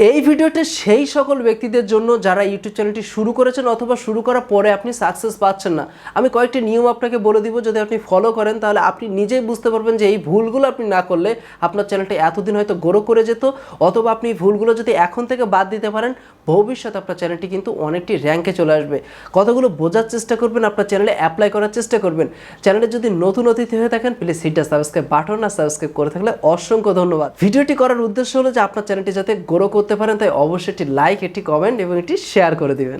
এই ভিডিওতে সেই সকল ব্যক্তিদের জন্য যারা ইউটিউব চ্যানেলটি শুরু করেছেন অথবা শুরু করার পরে আপনি সাকসেস পাচ্ছেন না। আমি কয়েকটি নিয়ম আপনাকে বলে দিব, যদি আপনি ফলো করেন তাহলে আপনি নিজেই বুঝতে পারবেন যে এই ভুলগুলো আপনি না করলে আপনার চ্যানেলটি এতদিন হয়তো গ্রো করে যেত, অথবা আপনি এই ভুলগুলো যদি এখন থেকে বাদ দিতে পারেন ভবিষ্যতে আপনার চ্যানেলটি কিন্তু অনেকটি র্যাঙ্কে চলে আসবে। কথাগুলো বোঝার চেষ্টা করবেন, আপনার চ্যানেলে অ্যাপ্লাই করার চেষ্টা করবেন। চ্যানেলে যদি নতুন অতিথি হয়ে থাকেন please hit the subscribe button, আর সাবস্ক্রাইব করে থাকলে অসংখ্য ধন্যবাদ। ভিডিওটি করার উদ্দেশ্য হলো যে আপনার চ্যানেলটি যাতে গ্রো করতে পারেন, তাই অবশ্যই একটি লাইক, একটি কমেন্ট এবং একটি শেয়ার করে দিবেন।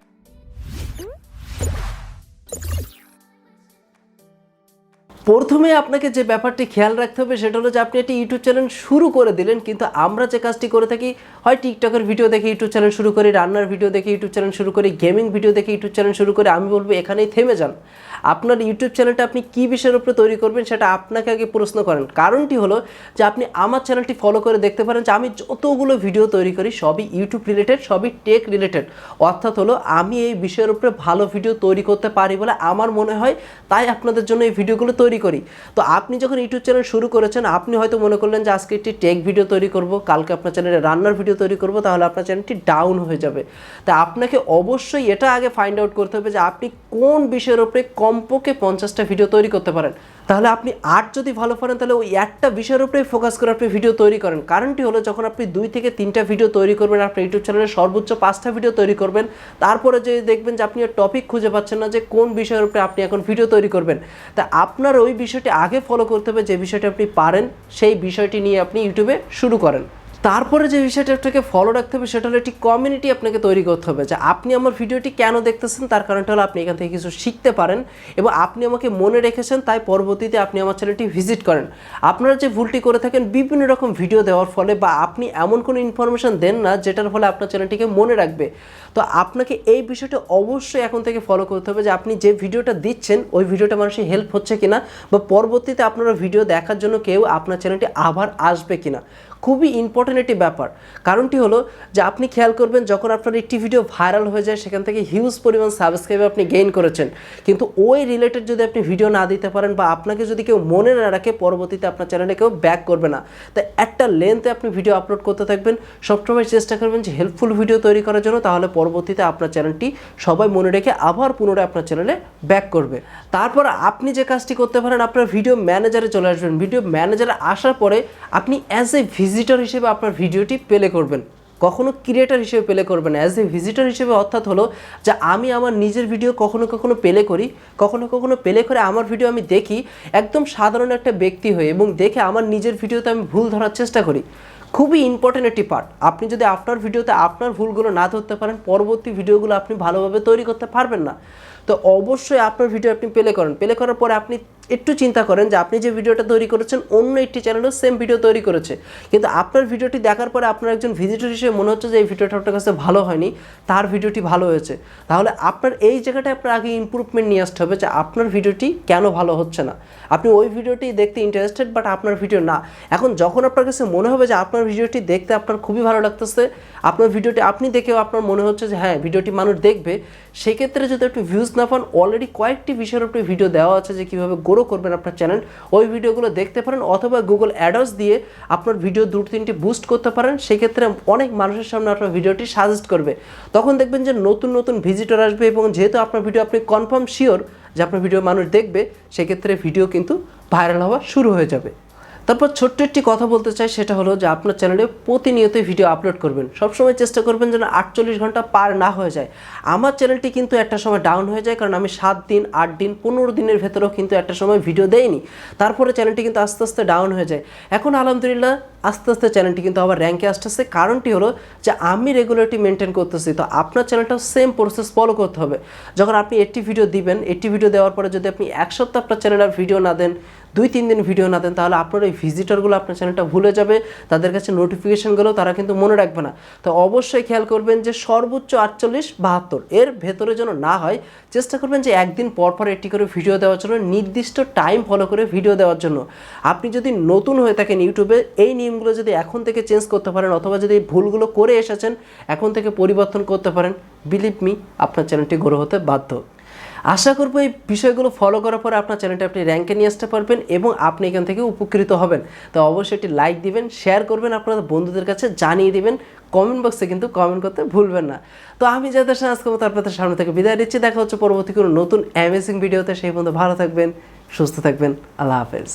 প্রথমে আপনাকে যে ব্যাপারটি খেয়াল রাখতে হবে সেটা হলো যে আপনি একটি ইউটিউব চ্যানেল শুরু করে দিলেন, কিন্তু আমরা যে কাজটি করে থাকি হয় টিকটকের ভিডিও দেখে ইউটিউব চ্যানেল শুরু করি, রান্নার ভিডিও দেখে ইউটিউব চ্যানেল শুরু করি, গেমিং ভিডিও দেখে ইউটিউব চ্যানেল শুরু করি। আমি বলবো এখানেই থেমে যান। আপনার ইউটিউব চ্যানেলটা আপনি কী বিষয়ের উপরে তৈরি করবেন সেটা আপনাকে আগে প্রশ্ন করেন। কারণটি হলো যে আপনি আমার চ্যানেলটি ফলো করে দেখতে পারেন যে আমি যতগুলো ভিডিও তৈরি করি সবই ইউটিউব রিলেটেড, সবই টেক রিলেটেড। অর্থাৎ হলো আমি এই বিষয়ের উপরে ভালো ভিডিও তৈরি করতে পারি বলে আমার মনে হয়, তাই আপনাদের জন্য এই ভিডিওগুলো তৈরি করি। তো আপনি যখন ইউটিউব চ্যানেল শুরু করেছেন আপনি হয়তো মনে করলেন যে আজকে একটি টেক ভিডিও তৈরি করব, কালকে আপনার চ্যানেলে রান্নার ভিডিও তৈরি করব, তাহলে আপনার চ্যানেলটি ডাউন হয়ে যাবে। তা আপনাকে অবশ্যই এটা আগে ফাইন্ড আউট করতে হবে যে আপনি কোন বিষয়ের উপরে কমপক্ষে 50টা ভিডিও তৈরি করতে পারেন। তাহলে আপনি আর্ট যদি ভালো পারেন তাহলে ওই একটা বিষয়ের উপরে ফোকাস করে আপনি ভিডিও তৈরি করেন। কারণটি হলো যখন আপনি 2 থেকে 3টা ভিডিও তৈরি করবেন, আপনার ইউটিউব চ্যানেলে সর্বোচ্চ 5টা ভিডিও তৈরি করবেন, তারপরে যে দেখবেন যে আপনি টপিক খুঁজে পাচ্ছেন না যে কোন বিষয়ের উপরে আপনি এখন ভিডিও তৈরি করবেন, তা আপনার ওই বিষয়টি আগে ফলো করতে হবে। যে বিষয়টি আপনি পারেন সেই বিষয়টি নিয়ে আপনি ইউটিউবে শুরু করেন। তারপরে যে বিষয়টা আপনাকে ফলো রাখতে হবে সেটা হলো একটি কমিউনিটি আপনাকে তৈরি করতে হবে, যে আপনি আমার ভিডিওটি কেন দেখতেছেন তার কারণটা হলো আপনি এখান থেকে কিছু শিখতে পারেন এবং আপনি আমাকে মনে রেখেছেন, তাই পরবর্তীতে আপনি আমার চ্যানেলটি ভিজিট করেন। আপনারা যে ভুলটি করে থাকেন বিভিন্ন রকম ভিডিও দেওয়ার ফলে, বা আপনি এমন কোনো ইনফরমেশন দেন না যেটার ফলে আপনার চ্যানেলটিকে মনে রাখবে। তো আপনাকে এই বিষয়টা অবশ্যই এখন থেকে ফলো করতে হবে যে আপনি যে ভিডিওটা দিচ্ছেন ওই ভিডিওটা মানুষের হেল্প হচ্ছে কিনা, বা পরবর্তীতে আপনারা ভিডিও দেখার জন্য কেউ আপনার চ্যানেলটি আবার আসবে কিনা। খুবই ইম্পর্টেন্ট একটি ব্যাপার। কারণটি হলো যে আপনি খেয়াল করবেন যখন আপনার একটি ভিডিও ভাইরাল হয়ে যায় সেখান থেকে হিউজ পরিমাণ সাবস্ক্রাইবার আপনি গেইন করেছেন, কিন্তু ওই রিলেটেড যদি আপনি ভিডিও না দিতে পারেন বা আপনাকে যদি কেউ মনে না রাখে, পরবর্তীতে আপনার চ্যানেলে কেউ ব্যাক করবে না। তাই একটা লেন্থে আপনি ভিডিও আপলোড করতে থাকবেন, সবসময় চেষ্টা করবেন যে হেল্পফুল ভিডিও তৈরি করার জন্য, তাহলে পরবর্তীতে আপনার চ্যানেলটি সবাই মনে রেখে আবার পুনরায় আপনার চ্যানেলে ব্যাক করবে। তারপর আপনি যে কাজটি করতে পারেন, আপনার ভিডিও ম্যানেজারে চলে আসবেন। ভিডিও ম্যানেজারে আসার পরে আপনি অ্যাজ এ ভিজিটর হিসেবে আপনার ভিডিওটি প্লে করবেন, কখনো ক্রিয়েটার হিসেবে প্লে করবেন অ্যাজ এ ভিজিটর হিসেবে। অর্থাৎ হলো যে আমি আমার নিজের ভিডিও কখনো কখনো প্লে করি, কখনো কখনো প্লে করে আমার ভিডিও আমি দেখি একদম সাধারণ একটা ব্যক্তি হয়ে, এবং দেখে আমার নিজের ভিডিওতে আমি ভুল ধরার চেষ্টা করি। খুবই ইম্পর্টেন্ট একটি পার্ট। আপনি যদি আপনার ভিডিওতে আপনার ভুলগুলো না ধরতে পারেন, পরবর্তী ভিডিওগুলো আপনি ভালোভাবে তৈরি করতে পারবেন না। তো অবশ্যই আপনার ভিডিও আপনি প্লে করেন। প্লে করার পরে আপনি একটু চিন্তা করেন যে আপনি যে ভিডিওটা তৈরি করেছেন অন্য একটি চ্যানেলও সেম ভিডিও তৈরি করেছে, কিন্তু আপনার ভিডিওটি দেখার পরে আপনার একজন ভিজিটর হিসেবে মনে হচ্ছে যে এই ভিডিওটা আপনার কাছে ভালো হয়নি, তার ভিডিওটি ভালো হয়েছে। তাহলে আপনার এই জায়গাটায় আপনার আগে ইমপ্রুভমেন্ট নিয়ে আসতে হবে যে আপনার ভিডিওটি কেন ভালো হচ্ছে না। আপনি ওই ভিডিওটি দেখতে ইন্টারেস্টেড বাট আপনার ভিডিও না। এখন যখন আপনার কাছে মনে হবে যে আপনার ভিডিওটি দেখতে আপনার খুবই ভালো লাগতেছে, আপনার ভিডিওটি আপনি দেখেও আপনার মনে হচ্ছে যে হ্যাঁ ভিডিওটি মানুষ দেখবে, সেক্ষেত্রে যদি একটু ভিউজ না পান, অলরেডি কয়েকটি বিষয়ের উপরে ভিডিও দেওয়া আছে যে কীভাবে গ্রো করবেন আপনার চ্যানেল, ওই ভিডিওগুলো দেখতে পারেন। অথবা গুগল অ্যাডস দিয়ে আপনার ভিডিও 2-3টি বুস্ট করতে পারেন, সেক্ষেত্রে অনেক মানুষের সামনে আপনার ভিডিওটি সাজেস্ট করবে। তখন দেখবেন যে নতুন নতুন ভিজিটর আসবে, এবং যেহেতু আপনার ভিডিও আপনি কনফার্ম শিওর যে আপনার ভিডিও মানুষ দেখবে, সেক্ষেত্রে ভিডিও কিন্তু ভাইরাল হওয়া শুরু হয়ে যাবে। তারপর ছোট্ট একটি কথা বলতে চাই, সেটা হলো যে আপনার চ্যানেলে প্রতিনিয়তই ভিডিও আপলোড করবেন। সবসময় চেষ্টা করবেন যেন 48 ঘন্টা পার না হয়ে যায়। আমার চ্যানেলটি কিন্তু একটা সময় ডাউন হয়ে যায়, কারণ আমি 7 দিন, 8 দিন, 15 দিনের ভেতরেও কিন্তু একটা সময় ভিডিও দেইনি। তারপরে চ্যানেলটি কিন্তু আস্তে আস্তে ডাউন হয়ে যায়। এখন আলহামদুলিল্লাহ আস্তে আস্তে চ্যানেলটি কিন্তু আবার র্যাঙ্কে আসতেছে। কারণটি হলো যে আমি রেগুলারিটি মেনটেন করতেছি। তো আপনার চ্যানেলটাও সেম প্রসেস ফলো করতে হবে। যখন আপনি 80 ভিডিও দিবেন, 80 ভিডিও দেওয়ার পরে যদি আপনি 1 সপ্তাহ আপনার চ্যানেলে ভিডিও না দেন, 2-3 দিন ভিডিও না দেন, তাহলে আপনার ওই ভিজিটরগুলো আপনার চ্যানেলটা ভুলে যাবে, তাদের কাছে নোটিফিকেশনগুলো তারা কিন্তু মনে রাখবে না। তো অবশ্যই খেয়াল করবেন যে সর্বোচ্চ 48-72 এর ভেতরে যেন না হয়। চেষ্টা করবেন যে একদিন পর পর একটি করে ভিডিও দেওয়ার জন্য, নির্দিষ্ট টাইম ফলো করে ভিডিও দেওয়ার জন্য। আপনি যদি নতুন হয়ে থাকেন ইউটিউবে, এই নিয়মগুলো যদি এখন থেকে চেঞ্জ করতে পারেন, অথবা যদি এই ভুলগুলো করে এসেছেন এখন থেকে পরিবর্তন করতে পারেন, বিলিভ মি আপনার চ্যানেলটি গ্রো হতে বাধ্য। আশা করবো এই বিষয়গুলো ফলো করার পরে আপনার চ্যানেলটা আপনি র্যাঙ্কে নিয়ে আসতে পারবেন এবং আপনি এখান থেকে উপকৃত হবেন। তো অবশ্যই একটি লাইক দিবেন, শেয়ার করবেন, আপনাদের বন্ধুদের কাছে জানিয়ে দিবেন, কমেন্ট বক্সে কিন্তু কমেন্ট করতে ভুলবেন না। তো আমি যাদের সাথে আজকে মতো আপনাদের সামনে থেকে বিদায় দিচ্ছি। দেখা হচ্ছে পরবর্তী কোনো নতুন অ্যামেজিং ভিডিওতে। সেই পর্যন্ত ভালো থাকবেন, সুস্থ থাকবেন। আল্লাহ হাফেজ।